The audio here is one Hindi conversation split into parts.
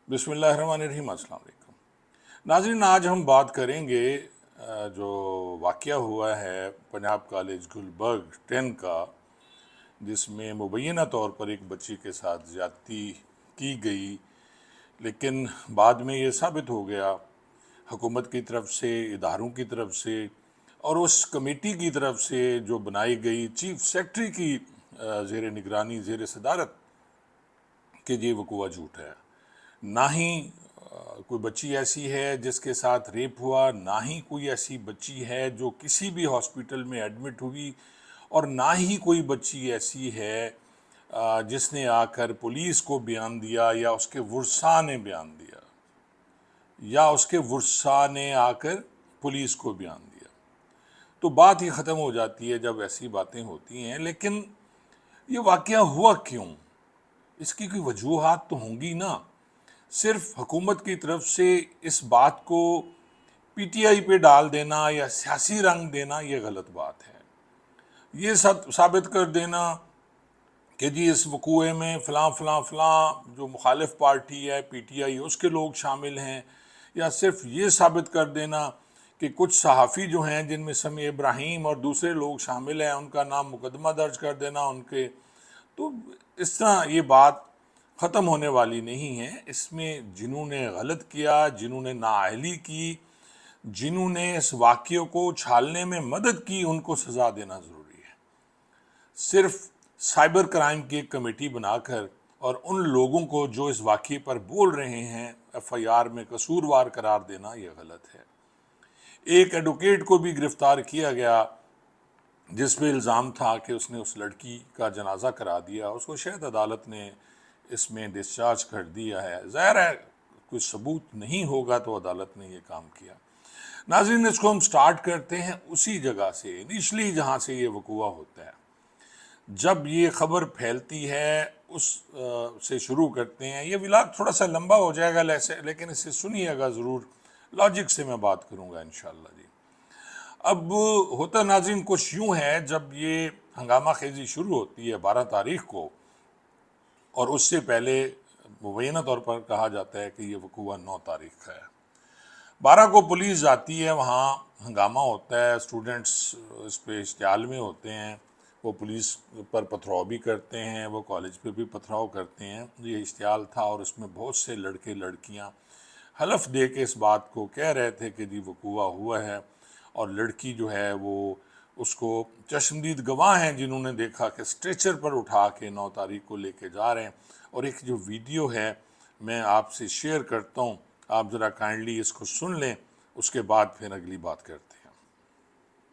बिस्मिल्लाहिर्रहमानिर्रहीम। अस्सलाम वालेकुम नाज़रीन, आज हम बात करेंगे जो वाक़या हुआ है पंजाब कॉलेज गुलबर्ग 10 का, जिसमें मुबैना तौर पर एक बच्ची के साथ ज़्यादती की गई, लेकिन बाद में ये साबित हो गया हुकूमत की तरफ से, इदारों की तरफ से और उस कमेटी की तरफ से जो बनाई गई चीफ सेक्रेटरी की ज़ेर निगरानी, ज़ेर सदारत, कि ये वकूआ झूठ है। ना ही कोई बच्ची ऐसी है जिसके साथ रेप हुआ, ना ही कोई ऐसी बच्ची है जो किसी भी हॉस्पिटल में एडमिट हुई, और ना ही कोई बच्ची ऐसी है जिसने आकर पुलिस को बयान दिया या उसके वुरसा ने बयान दिया या उसके वुरसा ने आकर पुलिस को बयान दिया। तो बात ही ख़त्म हो जाती है जब ऐसी बातें होती हैं। लेकिन ये वाक़या हुआ क्यों, इसकी कोई वजूहात तो होंगी ना। सिर्फ हुकूमत की तरफ से इस बात को पीटीआई पे डाल देना या सियासी रंग देना, ये गलत बात है। ये सब साबित कर देना कि जी इस वकूए में फ़लाँ फ़लाँ फ़लाँ जो मुखालिफ पार्टी है पीटीआई, उसके लोग शामिल हैं, या सिर्फ ये साबित कर देना कि कुछ सहाफ़ी जो हैं जिनमें समी इब्राहिम और दूसरे लोग शामिल हैं, उनका नाम मुकदमा दर्ज कर देना उनके। तो इस तरह ये बात ख़त्म होने वाली नहीं है। इसमें जिन्होंने गलत किया, जिन्होंने नाअहली की, जिन्होंने इस वाक़ये को छालने में मदद की, उनको सज़ा देना ज़रूरी है। सिर्फ साइबर क्राइम की एक कमेटी बनाकर और उन लोगों को जो इस वाक़ये पर बोल रहे हैं एफआईआर में कसूरवार करार देना, यह गलत है। एक एडवोकेट को भी गिरफ्तार किया गया जिस पे इल्ज़ाम था कि उसने उस लड़की का जनाजा करा दिया, उसको शायद अदालत ने इसमें डिस्चार्ज कर दिया है। ज़ाहिर है कोई सबूत नहीं होगा तो अदालत ने ये काम किया। नाज़रीन, इसको हम स्टार्ट करते हैं उसी जगह से, इनिशली जहाँ से ये वकूआ होता है। जब ये खबर फैलती है उस से शुरू करते हैं। ये व्लॉग थोड़ा सा लंबा हो जाएगा लेकिन इसे सुनिएगा ज़रूर, लॉजिक से मैं बात करूँगा इंशाल्लाह जी। अब होता नाज़रीन कुछ यूँ है, जब ये हंगामा खेजी शुरू होती है 12 तारीख को, और उससे पहले मुबैना तौर पर कहा जाता है कि ये वकूआ 9 तारीख का है। 12 को पुलिस जाती है, वहाँ हंगामा होता है, स्टूडेंट्स इस पे इश्तियाल में होते हैं, वो पुलिस पर पथराव भी करते हैं, वो कॉलेज पे भी पथराव करते हैं। ये इश्तियाल था और उसमें बहुत से लड़के लड़कियाँ हलफ दे के इस बात को कह रहे थे कि जी वकूआ हुआ है, और लड़की जो है वो उसको चश्मदीद गवाह हैं जिन्होंने देखा कि स्ट्रेचर पर उठा के 9 तारीख को लेके जा रहे हैं। और एक जो वीडियो है मैं आपसे शेयर करता हूँ, आप ज़रा काइंडली इसको सुन लें, उसके बाद फिर अगली बात करते हैं।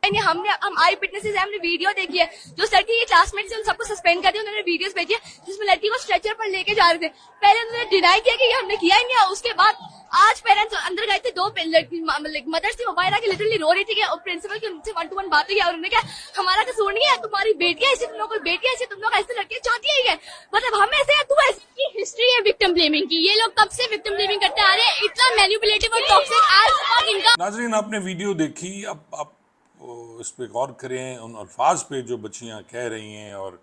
हम आई विटनेसेस है, हमने वीडियो देखी है। जो सर की क्लासमेट्स है उन सबको सस्पेंड कर दिया, उन्होंने वीडियोस भेजी है जिसमें लड़की को स्ट्रेचर पर लेके जा रहे थे। पहले उन्होंने डिनाई किया कि ये हमने किया ही नहीं है। उसके बाद आज पेरेंट्स अंदर गए थे, दो मदर्स थी, मोबाइल की लिटरली रो रही थी और प्रिंसिपल की उनसे 1 to 1 बात हुई और उन्होंने कहा हमारा कसूर नहीं है, तुम्हारी बेटियां ऐसी, तुम लोग कोई बेटियां ऐसी, तुम लोग ऐसे लड़के चाहती है। मतलब हम ऐसे हैं, तू ऐसी। हिस्ट्री है विक्टिम ब्लेमिंग की। ये लोग कब से विक्टिम ब्लेमिंग करते आ रहे हैं, इतना मैनिपुलेटिव और टॉक्सिक आज इनका। नाजरीन, आपने वीडियो देखी, अब आप इस पे गौर करें उन अल्फाज पे जो बच्चियां कह रही हैं, और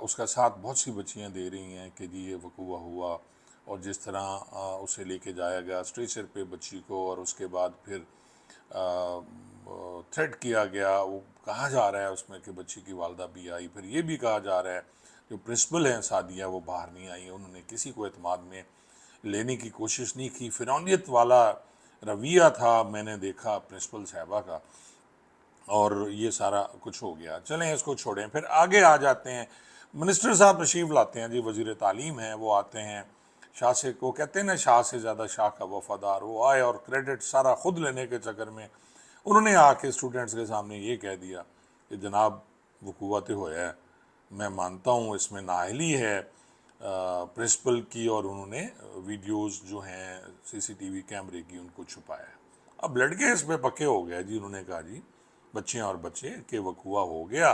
उसका साथ बहुत सी बच्चियां दे रही हैं कि जी ये वकूआ हुआ, और जिस तरह उसे लेके जाया गया स्ट्रेचर पे बच्ची को, और उसके बाद फिर थ्रेट किया गया। वो कहा जा रहा है उसमें कि बच्ची की वालदा भी आई, फिर ये भी कहा जा रहा है जो प्रिंसिपल हैं सादिया वो बाहर नहीं आई, उन्होंने किसी को एतमाद में लेने की कोशिश नहीं की। फिरौनियत वाला रवैया था मैंने देखा प्रिंसिपल साहबा का, और ये सारा कुछ हो गया। चलें इसको छोड़ें, फिर आगे आ जाते हैं। मिनिस्टर साहब तशरीफ़ लाते हैं जी, वज़ीर तालीम हैं, वो आते हैं। शाह से को कहते हैं ना, शाह से ज़्यादा शाह का वफ़ादार, वो आए और क्रेडिट सारा ख़ुद लेने के चक्कर में उन्होंने आके स्टूडेंट्स के सामने ये कह दिया कि जनाब वकूआ तो होया है, मैं मानता हूँ इसमें नाअहली है प्रिंसिपल की, और उन्होंने वीडियोस जो हैं सीसीटीवी कैमरे की उनको छुपाया है। अब लड़के इस पे पक्के हो गए जी, उन्होंने कहा जी बच्चियाँ और बच्चे के वकूआ हो गया।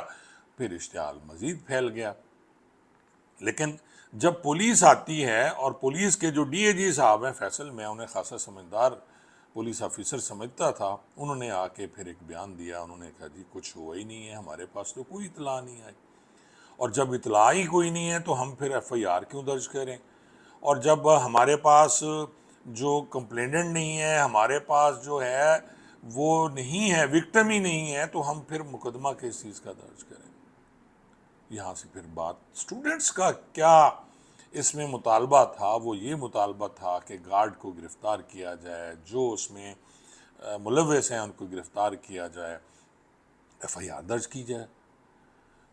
फिर इश्तिहाल मज़ीद फैल गया। लेकिन जब पुलिस आती है, और पुलिस के जो डीएजी साहब हैं फैसल, मैं उन्हें खासा समझदार पुलिस ऑफिसर समझता था, उन्होंने आके फिर एक बयान दिया। उन्होंने कहा जी कुछ हुआ ही नहीं है, हमारे पास तो कोई इतला नहीं आई, और जब इतला ही कोई नहीं है तो हम फिर एफआईआर क्यों दर्ज करें। और जब हमारे पास जो कंप्लेनेंट नहीं है, हमारे पास जो है वो नहीं है, विक्टिम ही नहीं है, तो हम फिर मुकदमा किस चीज़ का दर्ज करें। यहाँ से फिर बात स्टूडेंट्स का क्या इसमें मुतालबा था, वो ये मुतालबा था कि गार्ड को गिरफ़्तार किया जाए, जो उसमें मुलव्वस हैं उनको गिरफ़्तार किया जाए, FIR दर्ज की जाए।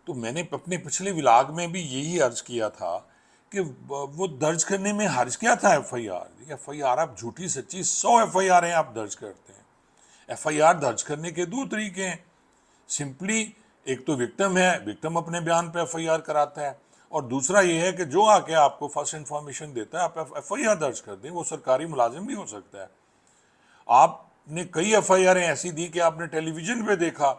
तो मैंने अपने पिछले व्लॉग में भी यही अर्ज किया था कि वो दर्ज करने में हर्ज क्या था। FIR आप झूठी सच्ची 100 FIR हैं आप दर्ज करते हैं। FIR दर्ज करने के दो तरीके हैं। सिंपली एक तो विक्टिम है, विक्टिम अपने बयान पे FIR कराता है, और दूसरा ये है कि जो आके आपको फर्स्ट इंफॉर्मेशन देता है आप FIR दर्ज कर दें। वो सरकारी मुलाजिम भी हो सकता है। आपने कई FIR ऐसी दी कि आपने टेलीविजन पे देखा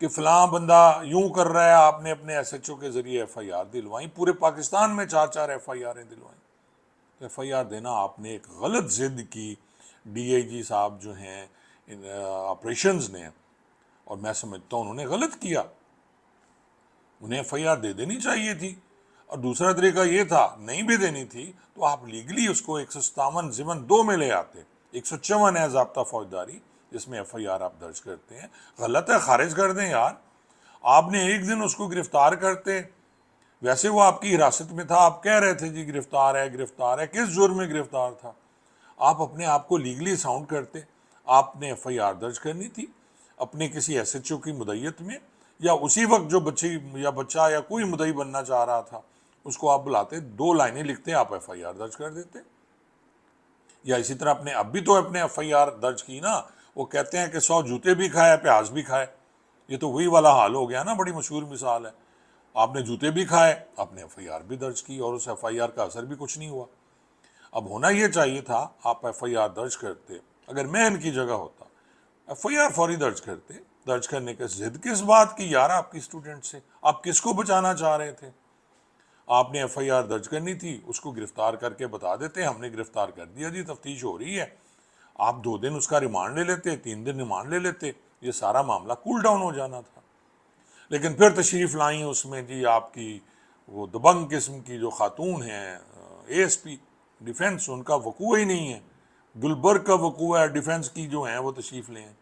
कि फलां बंदा यूं कर रहा है, आपने अपने SHO के जरिए FIR दिलवाई। पूरे पाकिस्तान में 4-4 FIR दिलवाई। तो FIR देना आपने एक गलत जिद की DIG साहब जो हैं इन ऑपरेशंस ने, और मैं समझता हूँ उन्होंने गलत किया। उन्हें FIR दे देनी चाहिए थी। और दूसरा तरीका ये था, नहीं भी देनी थी तो आप लीगली उसको 157 ज़िमन 2 में ले आते। 154 है ज़ाब्ता फौजदारी, जिसमें FIR आप दर्ज करते हैं। गलत है, खारिज कर दें यार। आपने एक दिन उसको गिरफ्तार करते, वैसे वो आपकी हिरासत में था, आप कह रहे थे जी गिरफ्तार है गिरफ्तार है, किस जुर्म में गिरफ्तार था। आप अपने आप को लीगली साउंड करते। आपने FIR दर्ज करनी थी अपने किसी SHO की मुदैयत में, या उसी वक्त जो बच्चा या कोई मुदई बनना चाह रहा था उसको आप बुलाते, 2 लाइनें लिखते, आप FIR दर्ज कर देते। या इसी तरह अपने अब भी तो अपने FIR दर्ज की ना। वो कहते हैं कि 100 जूते भी खाए प्याज भी खाए। ये तो वही वाला हाल हो गया ना, बड़ी मशहूर मिसाल है। आपने जूते भी खाए, आपने FIR भी दर्ज की, और उस FIR का असर भी कुछ नहीं हुआ। अब होना ये चाहिए था आप FIR दर्ज करते। अगर मैं इनकी जगह होता, FIR फौरी दर्ज करते। दर्ज करने की जिद किस बात की यार आपकी स्टूडेंट से? आप किसको बचाना चाह रहे थे? आपने FIR दर्ज करनी थी, उसको गिरफ्तार करके बता देते हमने गिरफ्तार कर दिया जी, तफ्तीश हो रही है। आप 2 दिन उसका रिमांड ले लेते, 3 दिन रिमांड ले लेते, ये सारा मामला कूल डाउन हो जाना था। लेकिन फिर तशरीफ़ लाई उसमें जी आपकी वो दबंग किस्म की जो खातून हैं, ASP डिफेंस, उनका वकूआ ही नहीं है। गुलबर्ग का वकूआ है, डिफेंस की जो हैं वो तशरीफ़ लें,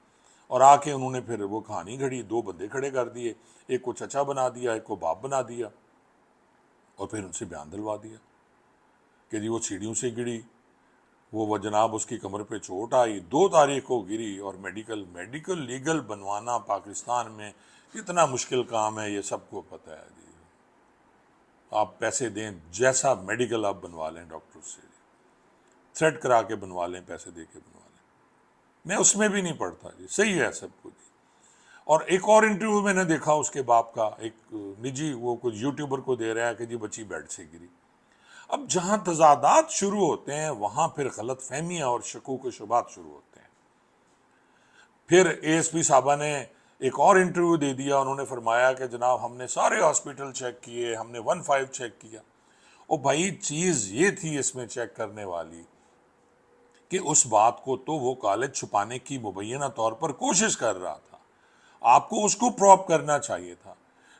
और आके उन्होंने फिर वो कहानी घड़ी, 2 बंदे खड़े कर दिए, एक को चचा बना दिया, एक को बाप बना दिया, और फिर उनसे बयान दिलवा दिया कि जी वो सीढ़ियों से गिरी, वो जनाब उसकी कमर पे चोट आई, 2 तारीख को गिरी, और मेडिकल लीगल बनवाना पाकिस्तान में कितना मुश्किल काम है ये सबको पता है जी। आप पैसे दें, जैसा मेडिकल आप बनवा लें डॉक्टर से, थ्रेट करा के बनवा लें, पैसे दे के बनवा लें। मैं उसमें भी नहीं पढ़ता जी, सही है सब कुछ। और एक और इंटरव्यू मैंने देखा उसके बाप का, एक निजी वो कुछ यूट्यूबर को दे रहा है कि जी बच्ची बेड से गिरी। अब जहां तजादात शुरू होते हैं वहां फिर गलत फहमियाँ और शकूक शुबात शुरू होते हैं। फिर ASP साहबा ने एक और इंटरव्यू दे दिया, उन्होंने फरमाया कि जनाब हमने सारे हॉस्पिटल चेक किए, हमने 15 चेक किया। ओ भाई, चीज़ ये थी इसमें चेक करने वाली कि उस बात को तो वो कॉलेज छुपाने की मुबैना तौर पर कोशिश कर रहा था। आपको उसको प्रॉप करना चाहिए था,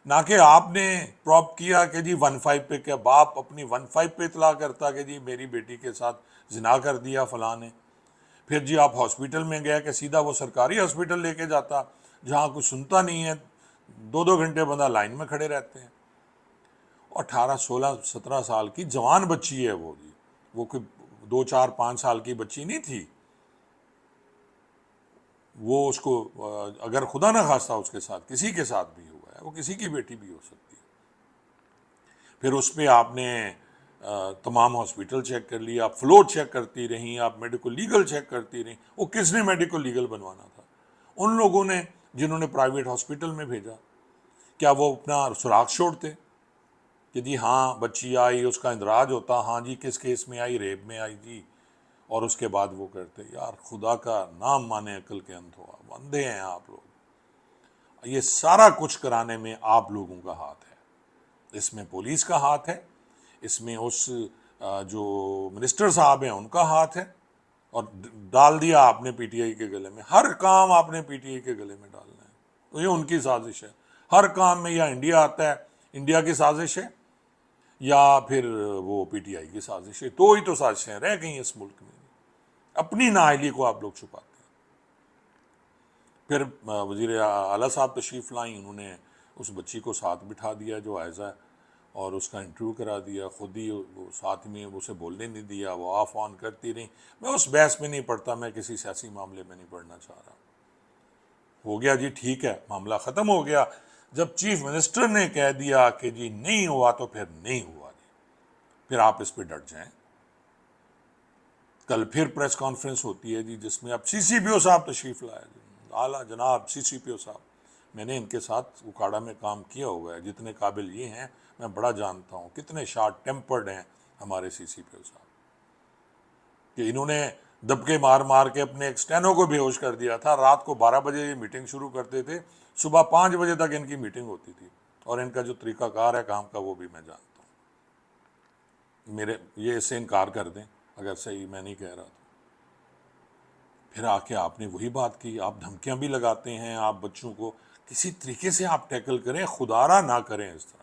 ना कि आपने प्रॉप किया कि जी 15 पे, क्या बाप अपनी 15 पे इतला करता कि जी मेरी बेटी के साथ जिना कर दिया फलां ने। फिर जी आप हॉस्पिटल में गए कि सीधा वो सरकारी हॉस्पिटल लेके जाता जहाँ कुछ सुनता नहीं है, 2-2 घंटे बंदा लाइन में खड़े रहते हैं। और 18, 16, 17 साल की जवान बच्ची है वो जी, वो कोई 2, 4, 5 साल की बच्ची नहीं थी। वो उसको अगर खुदा ना खास्ता उसके साथ किसी के साथ भी हुआ है, वो किसी की बेटी भी हो सकती है। फिर उस पर आपने तमाम हॉस्पिटल चेक कर लिया, आप फ्लो चेक करती रहीं, आप मेडिकल लीगल चेक करती रहीं। वो किसने मेडिकल लीगल बनवाना था? उन लोगों ने जिन्होंने प्राइवेट हॉस्पिटल में भेजा। क्या वो अपना सुराग छोड़ते कि जी हाँ बच्ची आई, उसका इंदराज होता, हाँ जी किस केस में आई, रेप में आई जी, और उसके बाद वो करते? यार खुदा का नाम माने अकल के अंत हो, आप अंधे हैं आप लोग। ये सारा कुछ कराने में आप लोगों का हाथ है, इसमें पुलिस का हाथ है, इसमें उस जो मिनिस्टर साहब हैं उनका हाथ है, और डाल दिया आपने PTI के गले में। हर काम आपने PTI के गले में डालना है, तो ये उनकी साजिश है। हर काम में या इंडिया आता है, इंडिया की साजिश है, या फिर वो पीटीआई की साजिश है। तो ही तो साजिशें रह गई इस मुल्क में, अपनी नाअहली को आप लोग छुपाते हैं। फिर वज़ीर आला साहब तशरीफ़ लाई, उन्होंने उस बच्ची को साथ बिठा दिया जो आयज़ा है, और उसका इंटरव्यू करा दिया, खुद ही वो साथ में उसे बोलने नहीं दिया, वो ऑफ ऑन करती रही। मैं उस बहस में नहीं पढ़ता, मैं किसी सियासी मामले में नहीं पढ़ना चाह रहा। हो गया जी, ठीक है, मामला ख़त्म हो गया। जब चीफ मिनिस्टर ने कह दिया कि जी नहीं हुआ तो फिर नहीं हुआ जी, फिर आप इस पर डट जाएं। कल फिर प्रेस कॉन्फ्रेंस होती है जी, जिसमें अब सीसीपीओ साहब तशरीफ़ लाए जी, आला जनाब सीसीपीओ साहब। मैंने इनके साथ उकाड़ा में काम किया हुआ है, जितने काबिल ये हैं मैं बड़ा जानता हूँ, कितने शार्ट टेम्पर्ड हैं हमारे सीसीपीओ साहब, कि इन्होंने दबके मार मार के अपने एक स्टेनो को बेहोश कर दिया था। रात को 12 बजे ये मीटिंग शुरू करते थे, सुबह 5 बजे तक इनकी मीटिंग होती थी, और इनका जो तरीकाकार है काम का वो भी मैं जानता हूँ। मेरे ये इससे इनकार कर दें अगर सही मैं नहीं कह रहा तो। फिर आके आपने वही बात की, आप धमकियां भी लगाते हैं, आप बच्चों को किसी तरीके से आप टैकल करें, खुदारा ना करें इस तरह।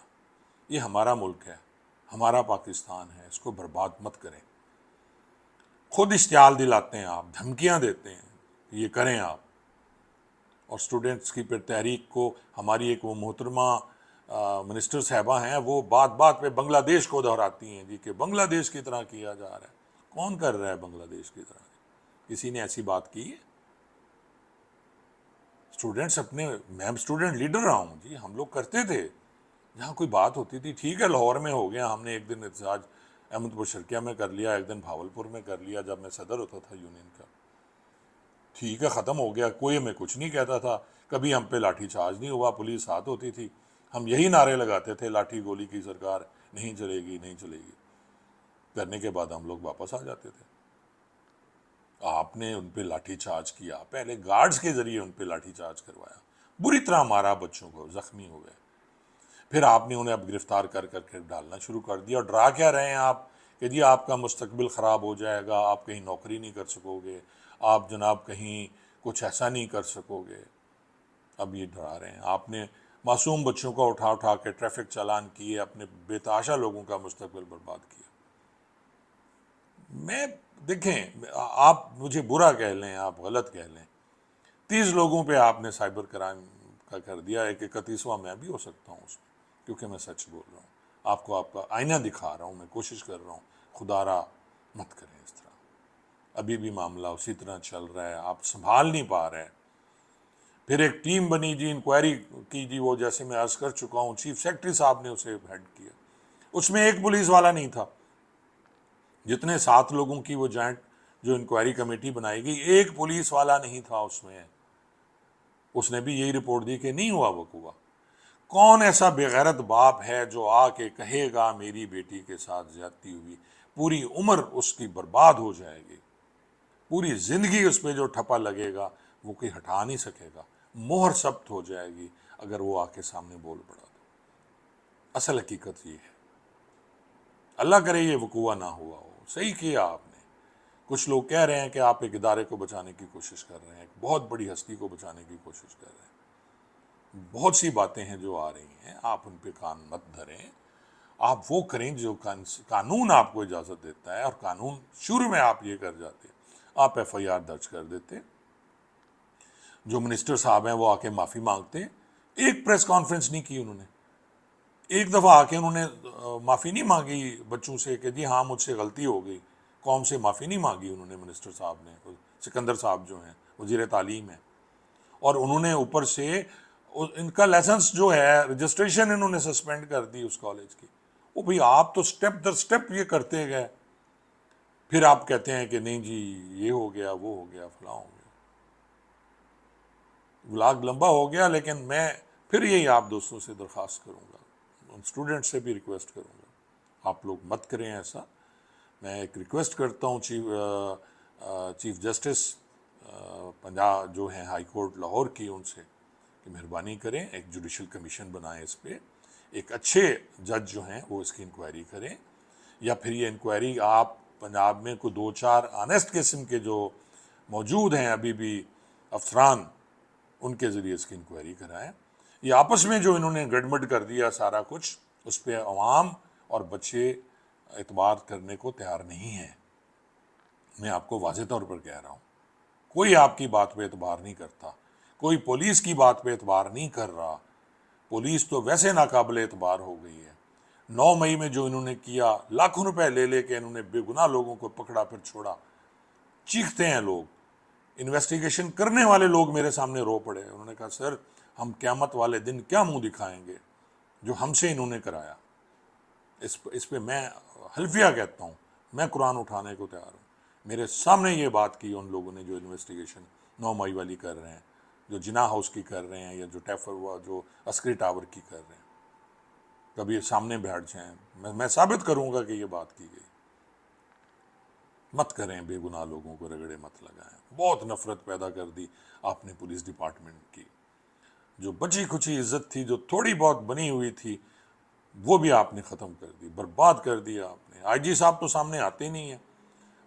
ये हमारा मुल्क है, हमारा पाकिस्तान है, इसको बर्बाद मत करें। खुद इश्तियाल दिलाते हैं आप, धमकियां देते हैं, ये करें आप। और स्टूडेंट्स की फिर तहरीक को हमारी एक वो मोहतरमा मिनिस्टर साहबा हैं, वो बात बात पे बांग्लादेश को दोहराती हैं जी, कि बांग्लादेश की तरह किया जा रहा है। कौन कर रहा है बांग्लादेश की तरह? किसी ने ऐसी बात की है? स्टूडेंट्स अपने, मैं स्टूडेंट लीडर रहा हूँ जी, हम लोग करते थे, जहाँ कोई बात होती थी, ठीक है लाहौर में हो गया, हमने एक दिन एहतजाज अहमदपुर शर्किया में कर लिया, एक दिन भावलपुर में कर लिया जब मैं सदर होता था यूनियन का, ठीक है, ख़त्म हो गया, कोई हमें कुछ नहीं कहता था, कभी हम पे लाठी चार्ज नहीं हुआ, पुलिस साथ होती थी, हम यही नारे लगाते थे, लाठी गोली की सरकार नहीं चलेगी, नहीं चलेगी, करने के बाद हम लोग वापस आ जाते थे। आपने उन पे लाठी चार्ज किया, पहले गार्ड्स के जरिए उन पे लाठी चार्ज करवाया, बुरी तरह मारा, बच्चों को जख्मी हो गए, फिर आपने उन्हें अब गिरफ्तार कर करके डालना शुरू कर दिया, और डरा क्या रहे हैं आप कि जी आपका मुस्तकबिल ख़राब हो जाएगा, आप कहीं नौकरी नहीं कर सकोगे, आप जनाब कहीं कुछ ऐसा नहीं कर सकोगे। अब ये डरा रहे हैं। आपने मासूम बच्चों को उठा उठा के ट्रैफिक चालान किए, अपने बेतहाशा लोगों का मुस्तकबिल बर्बाद किया। मैं, देखें, आप मुझे बुरा कह लें, आप गलत कह लें, 30 लोगों पे आपने साइबर क्राइम का कर दिया, एक 31वां मैं भी हो सकता हूँ उसमें, क्योंकि मैं सच बोल रहा हूँ, आपको आपका आईना दिखा रहा हूँ, मैं कोशिश कर रहा हूँ, खुदारा मत करें इस तरह। अभी भी मामला उसी तरह चल रहा है, आप संभाल नहीं पा रहे हैं। फिर एक टीम बनी जी, इंक्वायरी की जी, वो जैसे मैं अर्ज कर चुका हूँ, चीफ सेक्रेटरी साहब ने उसे हेड किया, उसमें एक पुलिस वाला नहीं था। जितने 7 लोगों की वो जॉइंट जो इंक्वायरी कमेटी बनाई गई, एक पुलिस वाला नहीं था उसमें। उसने भी यही रिपोर्ट दी कि नहीं हुआ वकूआ। कौन ऐसा बेगैरत बाप है जो आके कहेगा मेरी बेटी के साथ ज्यादती हुई, पूरी उम्र उसकी बर्बाद हो जाएगी, पूरी जिंदगी उस पर जो ठप्पा लगेगा वो कोई हटा नहीं सकेगा, मोहर सब्त हो जाएगी अगर वो आके सामने बोल पड़ा तो। असल हकीकत ये है, अल्लाह करे ये वकूआ ना हुआ हो। सही किया आपने। कुछ लोग कह रहे हैं कि आप एक इदारे को बचाने की कोशिश कर रहे हैं, एक बहुत बड़ी हस्ती को बचाने की कोशिश कर रहे हैं। बहुत सी बातें हैं जो आ रही हैं, आप उन पे कान मत धरें, आप वो करें जो कानून आपको इजाज़त देता है, और कानून शुरू में आप ये कर जाते, आप FIR दर्ज कर देते, जो मिनिस्टर साहब हैं वो आके माफ़ी मांगते। एक प्रेस कॉन्फ्रेंस नहीं की उन्होंने, एक दफ़ा आके उन्होंने माफ़ी नहीं मांगी बच्चों से कि जी हाँ मुझसे गलती हो गई, कौम से माफ़ी नहीं मांगी उन्होंने, मिनिस्टर साहब ने, सिकंदर साहब जो हैं वज़ीर तालीम हैं, और उन्होंने ऊपर से इनका लाइसेंस जो है, रजिस्ट्रेशन इन्होंने सस्पेंड कर दी उस कॉलेज की। वो भाई आप तो स्टेप दर स्टेप ये करते गए, फिर आप कहते हैं कि नहीं जी ये हो गया, वो हो गया, फलां हो गया। व्लॉग लंबा हो गया, लेकिन मैं फिर यही आप दोस्तों से दरख्वास्त करूँगा, उन स्टूडेंट से भी रिक्वेस्ट करूँगा, आप लोग मत करें ऐसा। मैं एक रिक्वेस्ट करता हूँ चीफ जस्टिस पंजाब जो हैं हाई कोर्ट लाहौर की, उनसे कि मेहरबानी करें, एक जुडिशल कमीशन बनाएं इस पर, एक अच्छे जज जो हैं वो इसकी इंक्वायरी करें, या फिर ये इंक्वायरी आप पंजाब में कोई 2-4 ऑनेस्ट किस्म के जो मौजूद हैं अभी भी अफसरान, उनके ज़रिए इसकी इंक्वायरी कराएं। ये आपस में जो इन्होंने गड़बड़ कर दिया सारा कुछ, उस पर अवाम और बच्चे एतबार करने को तैयार नहीं हैं। मैं आपको वाज़ेह तौर पर कह रहा हूँ, कोई आपकी बात पे एतबार नहीं करता, कोई पुलिस की बात पे एतबार नहीं कर रहा। पुलिस तो वैसे नाकाबिल एतबार हो गई है। 9 मई में जो इन्होंने किया, लाखों रुपए ले लेके इन्होंने बेगुनाह लोगों को पकड़ा फिर छोड़ा। चीखते हैं लोग, इन्वेस्टिगेशन करने वाले लोग मेरे सामने रो पड़े। उन्होंने कहा सर हम क़यामत वाले दिन क्या मुंह दिखाएंगे जो हमसे इन्होंने कराया। इस पे मैं हल्फिया कहता हूँ, मैं कुरान उठाने को तैयार हूँ। मेरे सामने ये बात की उन लोगों ने जो इन्वेस्टिगेशन 9 मई वाली कर रहे हैं, जो जिना हाउस की कर रहे हैं, या जो टैफर हुआ जो अस्करी टावर की कर रहे हैं, कभी ये सामने बैठ जाएं, मैं साबित करूंगा कि ये बात की गई। मत करें, बेगुनाह लोगों को रगड़े मत लगाएं। बहुत नफरत पैदा कर दी आपने पुलिस डिपार्टमेंट की। जो बची खुची इज्जत थी, जो थोड़ी बहुत बनी हुई थी, वो भी आपने ख़त्म कर दी, बर्बाद कर दिया आपने। आईजी साहब तो सामने आते ही नहीं है।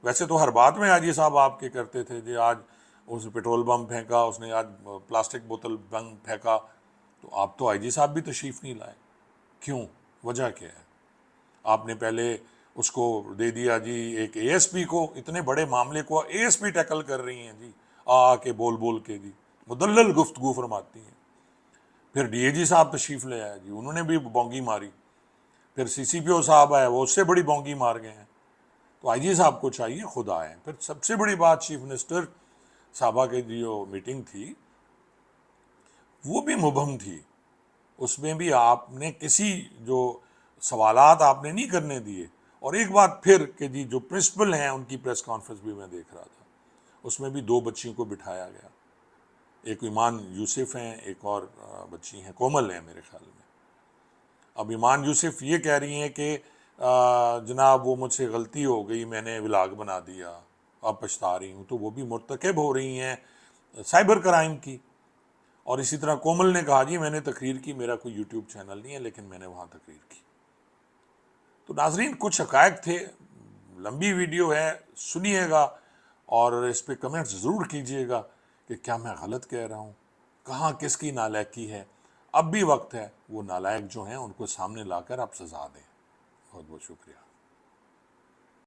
वैसे तो हर बात में आईजी साहब आपके करते थे, जो आज उसने पेट्रोल बम फेंका, उसने आज प्लास्टिक बोतल बम फेंका, तो आप तो आईजी साहब भी तशरीफ़ नहीं लाए। क्यों? वजह क्या है? आपने पहले उसको दे दिया जी एक एएसपी को, इतने बड़े मामले को एएसपी टैकल कर रही हैं जी, के बोल बोल के जी, मुदल्लल गुफ्तगू फरमाती हैं। फिर डीएजी साहब तशरीफ़ ले आए जी, उन्होंने भी बोंगी मारी। फिर सीसीपीओ साहब आए, वो उससे बड़ी बोंगी मार गए हैं। तो आईजी साहब को चाहिए खुद आए। फिर सबसे बड़ी बात, चीफ मिनिस्टर साहबा की जो मीटिंग थी वो भी मुबहम थी। उसमें भी आपने किसी जो सवालात आपने नहीं करने दिए। और एक बात फिर कि जी जो प्रिंसिपल हैं उनकी प्रेस कॉन्फ्रेंस भी मैं देख रहा था, उसमें भी 2 बच्चियों को बिठाया गया। एक ईमान यूसुफ हैं, एक और बच्ची हैं कोमल हैं मेरे ख्याल में। अब ईमान यूसुफ ये कह रही हैं कि जनाब वो मुझसे गलती हो गई, मैंने व्लॉग बना दिया, अब पछता रही हूँ। तो वो भी मुर्तकब हो रही हैं साइबर क्राइम की। और इसी तरह कोमल ने कहा जी मैंने तकरीर की, मेरा कोई यूट्यूब चैनल नहीं है लेकिन मैंने वहाँ तकरीर की। तो नाजरीन कुछ हकायक थे, लंबी वीडियो है, सुनिएगा और इस पर कमेंट्स ज़रूर कीजिएगा कि क्या मैं गलत कह रहा हूँ, कहाँ किसकी नालायकी है। अब भी वक्त है वो नालायक जो हैं उनको सामने लाकर आप सज़ा दें। बहुत बहुत शुक्रिया।